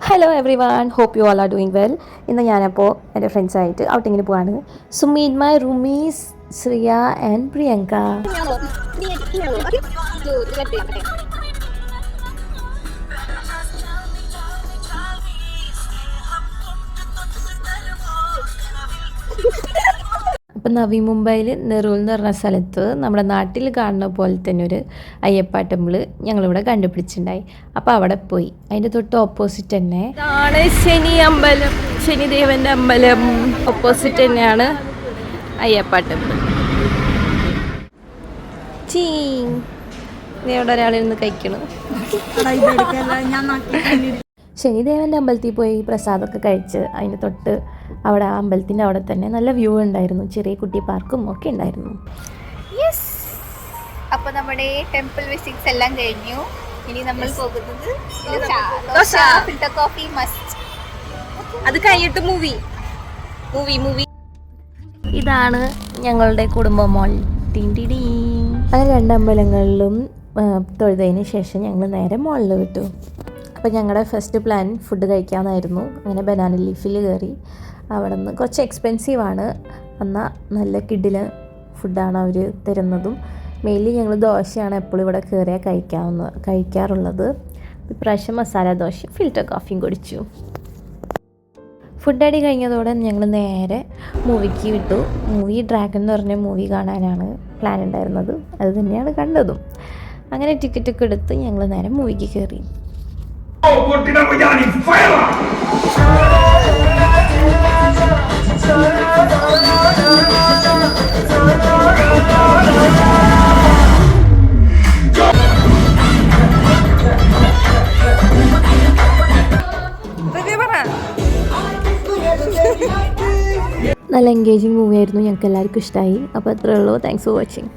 Hello every, hope you all are doing well. ഇന്ന് ഞാനപ്പോൾ എൻ്റെ ഫ്രണ്ട്സായിട്ട് ഔട്ടിങ്ങിന് പോവാണ്. So meet my roomies Shriya and Priyanka. അപ്പം നവി മുംബൈയിൽ നെറൂൽ എന്ന് പറഞ്ഞ സ്ഥലത്ത് നമ്മുടെ നാട്ടിൽ കാണുന്ന പോലെ തന്നെ ഒരു അയ്യപ്പ ടെമ്പിൾ ഞങ്ങളിവിടെ കണ്ടുപിടിച്ചിട്ടുണ്ടായി. അപ്പോൾ അവിടെ പോയി. അതിൻ്റെ തൊട്ട് ഓപ്പോസിറ്റ് തന്നെ ഇതാണ് ശനി അമ്പലം, ശനിദേവൻ്റെ അമ്പലം. ഓപ്പോസിറ്റ് തന്നെയാണ് അയ്യപ്പ ടെമ്പിൾ. ഇവിടെ ഒരാളിരുന്ന് കഴിക്കണം. ശനിദേവൻ്റെ അമ്പലത്തിൽ പോയി പ്രസാദമൊക്കെ കഴിച്ച് അതിൻ്റെ തൊട്ട് അവിടെ അമ്പലത്തിൻ്റെ അവിടെ തന്നെ നല്ല വ്യൂ ഉണ്ടായിരുന്നു. ചെറിയ കുട്ടി പാർക്കും ഒക്കെ ഉണ്ടായിരുന്നു. യെസ്, അപ്പോൾ നമ്മുടെ ടെമ്പിൾ വിസിറ്റ്സ് എല്ലാം കഴിഞ്ഞു. ഇനി നമ്മൾ പോകുന്നത് ഫിൽറ്റർ കോഫി മസ്റ്റ്. അത് കഴിഞ്ഞിട്ട് മൂവി. ഇതാണ് ഞങ്ങളുടെ കുടുംബ മോൾ. അങ്ങനെ രണ്ട് അമ്പലങ്ങളിലും തൊഴുതതിന് ശേഷം ഞങ്ങൾ നേരെ മോളിൽ വിട്ടു. അപ്പോൾ ഞങ്ങളുടെ ഫസ്റ്റ് പ്ലാൻ ഫുഡ് കഴിക്കാമെന്നായിരുന്നു. അങ്ങനെ ബനാന ലീഫിൽ കയറി. അവിടെ നിന്ന് കുറച്ച് എക്സ്പെൻസീവാണ്, എന്നാൽ നല്ല കിഡില് ഫുഡാണ് അവർ തരുന്നതും. മെയിൻലി ഞങ്ങൾ ദോശയാണ് എപ്പോഴും ഇവിടെ കയറിയാൽ കഴിക്കാറുള്ളത്. ഇപ്രാവശ്യം മസാല ദോശ ഫിൽറ്റർ കോഫിയും കുടിച്ചു. ഫുഡ് അടി കഴിഞ്ഞതോടെ ഞങ്ങൾ നേരെ മൂവിക്ക് വിട്ടു. മൂവി ഡ്രാഗൺ എന്ന് പറഞ്ഞ മൂവി കാണാനാണ് പ്ലാൻ ഉണ്ടായിരുന്നത്. അത് തന്നെയാണ് കണ്ടതും. അങ്ങനെ ടിക്കറ്റൊക്കെ എടുത്ത് ഞങ്ങൾ നേരെ മൂവിക്ക് കയറി. നല്ല എൻഗേജിങ് മൂവി ആയിരുന്നു. ഞങ്ങൾക്ക് എല്ലാവർക്കും ഇഷ്ടമായി. അപ്പോൾ അത്രേ ഉള്ളൂ. Thanks for watching.